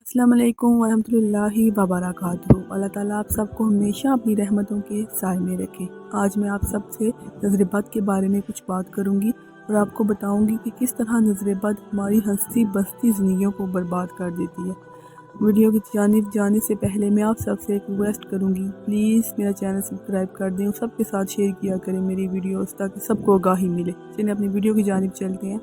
अस्सलाम वालेकुम वरहमतुल्लाहि वबरकातुहू। अल्लाह ताला आप सबको हमेशा अपनी रहमतों के साए में रखे। आज मैं आप सब से नज़र बद के बारे में कुछ बात करूंगी और आपको बताऊंगी कि किस तरह नज़र बद हमारी हंसती बसती ज़िंदगियों को बर्बाद कर देती है। वीडियो की जानिब जाने से पहले मैं आप सबसे एक रिक्वेस्ट करूंगी, प्लीज़ मेरा चैनल सब्सक्राइब कर दें और सबके साथ शेयर किया करें मेरी वीडियोस, ताकि सबको आगाही मिले। चलिए अपनी वीडियो की जानिब चलते हैं।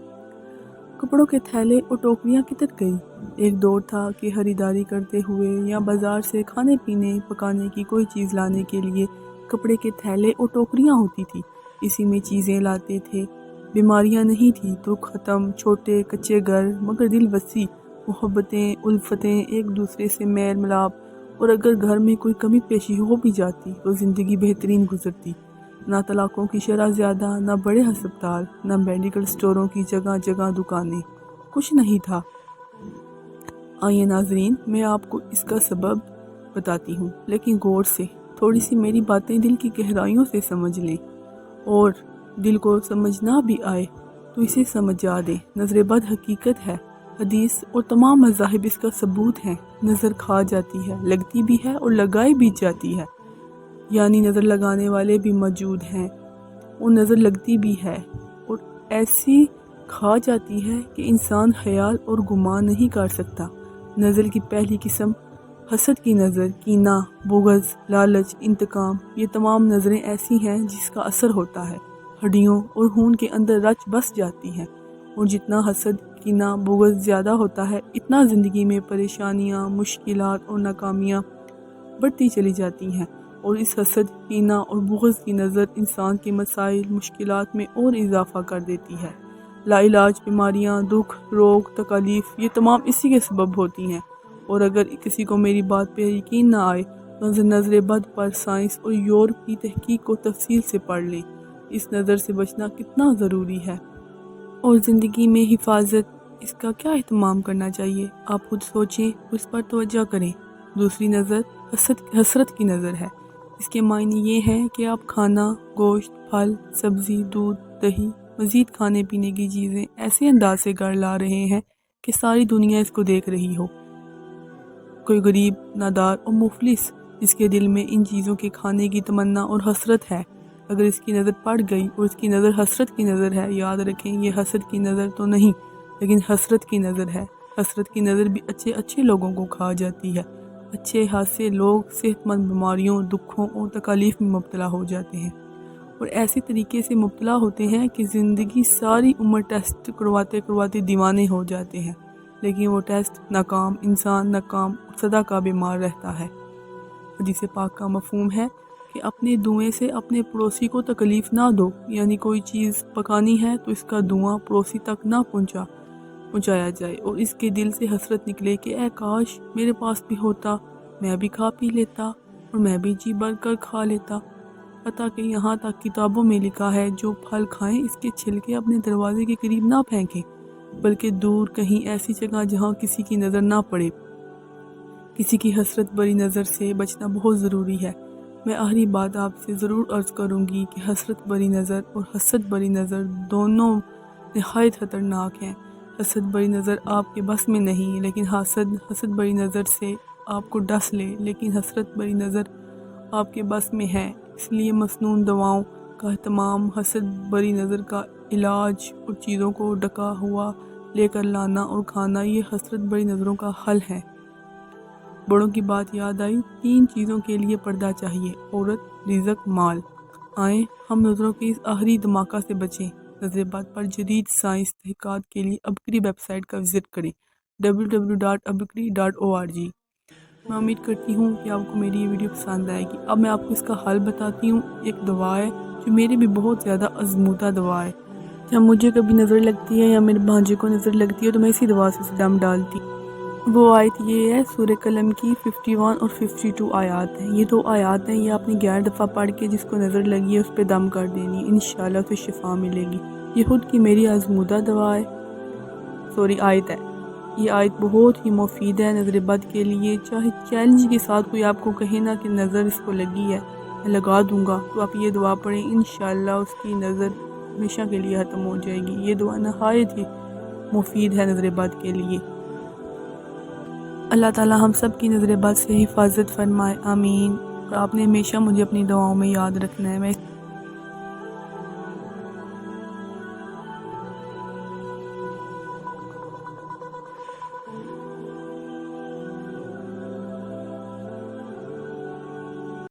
कपड़ों के थैले और टोकरियाँ किधर गई? एक दौर था कि खरीदारी करते हुए या बाज़ार से खाने पीने पकाने की कोई चीज़ लाने के लिए कपड़े के थैले और टोकरियाँ होती थी। इसी में चीज़ें लाते थे। बीमारियाँ नहीं थी तो ख़त्म, छोटे कच्चे घर मगर दिल वसी, मोहब्बतें उल्फतें, एक दूसरे से मेल मिलाप। और अगर घर में कोई कमी पेशी हो भी जाती तो ज़िंदगी बेहतरीन गुजरती। ना तलाक़ों की शरह ज़्यादा, ना बड़े हस्पताल, ना मेडिकल स्टोरों की जगह जगह दुकानें, कुछ नहीं था। आइए नाजरीन, मैं आपको इसका सबब बताती हूँ, लेकिन गौर से थोड़ी सी मेरी बातें दिल की गहराइयों से समझ लें, और दिल को समझना भी आए तो इसे समझा दें। नज़र बद हकीकत है, हदीस और तमाम मज़ाहिब इसका सबूत हैं। नज़र खा जाती है, लगती भी है और लगाई भी जाती है, यानी नज़र लगाने वाले भी मौजूद हैं और नज़र लगती भी है, और ऐसी खा जाती है कि इंसान ख्याल और गुमान नहीं कर सकता। नज़र की पहली किस्म हसद की नज़र, कीना, बुग़्ज़, लालच, इंतकाम, ये तमाम नज़रें ऐसी हैं जिसका असर होता है हड्डियों और खून के अंदर रच बस जाती हैं। और जितना हसद, कीना, बुग़्ज़ ज़्यादा होता है, इतना ज़िंदगी में परेशानियाँ, मुश्किलात और नाकामियाँ बढ़ती चली जाती हैं। और इस हसद, कीना और बुग़्ज़ की नज़र इंसान के मसाइल, मुश्किलात में और इजाफ़ा कर देती है। लाइलाज बीमारियाँ, दुख, रोग, तकलीफ़, ये तमाम इसी के सबब होती हैं। और अगर किसी को मेरी बात पे यकीन ना आए तो नज़र बद पर साइंस और यूरोप की तहकीक को तफसील से पढ़ लें। इस नज़र से बचना कितना ज़रूरी है और ज़िंदगी में हिफाजत, इसका क्या एहतमाम करना चाहिए, आप खुद सोचें, उस पर तवज्जो करें। दूसरी नज़र हसरत की नज़र है। इसके मायने ये हैं कि आप खाना, गोश्त, फल, सब्ज़ी, दूध, दही, मज़ीद खाने पीने की चीज़ें ऐसे अंदाज से घर ला रहे हैं कि सारी दुनिया इसको देख रही हो। कोई गरीब, नादार और मुफलिस, जिसके दिल में इन चीज़ों के खाने की तमन्ना और हसरत है, अगर इसकी नज़र पड़ गई और इसकी नज़र हसरत की नज़र है, याद रखें ये हसद की नज़र तो नहीं, लेकिन हसरत की नज़र है। हसरत की नज़र भी अच्छे अच्छे लोगों को खा जाती है। अच्छे खासे लोग सेहतमंद बीमारियों, दुखों और तकालीफ में मुब्तला हो जाते हैं, और ऐसे तरीके से मुब्तला होते हैं कि ज़िंदगी सारी उम्र टेस्ट करवाते करवाते दीवाने हो जाते हैं, लेकिन वो टेस्ट नाकाम, इंसान नाकाम और सदा का बीमार रहता है। हदीस पाक का मफहूम है कि अपने धुएं से अपने पड़ोसी को तकलीफ़ ना दो, यानी कोई चीज़ पकानी है तो इसका धुआं पड़ोसी तक ना पहुँचाया जाए और इसके दिल से हसरत निकले कि ऐ काश मेरे पास भी होता, मैं भी खा पी लेता और मैं भी जी भर कर खा लेता। पता कि यहाँ तक किताबों में लिखा है, जो फल खाएं इसके छिलके अपने दरवाजे के करीब ना फेंकें, बल्कि दूर कहीं ऐसी जगह जहाँ किसी की नज़र ना पड़े। किसी की हसरत भरी नज़र से बचना बहुत ज़रूरी है। मैं आखिरी बात आपसे ज़रूर अर्ज़ करूँगी कि हसरत भरी नज़र और हसद भरी नज़र दोनों नहायत ख़तरनाक हैं। हसद भरी नज़र आपके बस में नहीं, लेकिन हसद भरी नज़र से आपको डस ले, लेकिन हसरत भरी नज़र आपके बस में है। इसलिए मसनून दवाओं का एहतमाम, हसद भरी नज़र का इलाज और चीज़ों को ढका हुआ लेकर लाना और खाना, ये हसरत भरी नज़रों का हल है। बड़ों की बात याद आई, 3 चीज़ों के लिए पर्दा चाहिए, औरत, रिज़्क, माल। आए हम नज़रों के इस आखिरी धमाका से बचें। नज़र बद पर जदीद साइंस तहक़ीक़ात के लिए अबकरी वेबसाइट का विज़िट करें, www.abakri.org। मैं उम्मीद करती हूँ कि आपको मेरी ये वीडियो पसंद आएगी। अब मैं आपको इसका हल बताती हूँ। एक दवा है जो मेरी भी बहुत ज़्यादा आज़मूदा दवा है। जब मुझे कभी नज़र लगती है या मेरे भांजे को नज़र लगती है तो मैं इसी दवा से दम डालती। वो आयत ये है, सूरह कलम की 51 और 52 आयात हैं। ये 2 आयात हैं, ये आपने 11 दफ़ा पढ़ के जिसको नज़र लगी है उस पर दम कर देनी, इंशाल्लाह तो शिफा मिलेगी। ये खुद की मेरी आज़मूदा दवा है, आयत है। ये आयत बहुत ही मुफीद है नज़र बद के लिए। चाहे चैलेंज के साथ कोई आपको कहे ना कि नज़र इसको लगी है, मैं लगा दूंगा, तो आप ये दुआ पढ़ें, इंशाल्लाह उसकी नज़र हमेशा के लिए ख़त्म हो जाएगी। ये दुआ नहायत ही मुफीद है नज़र बद के लिए। اللہ تعالیٰ ہم سب کی نظر بد سے حفاظت فرمائے، آمین۔ اور آپ نے ہمیشہ مجھے اپنی دعاؤں میں یاد رکھنا ہے۔ میں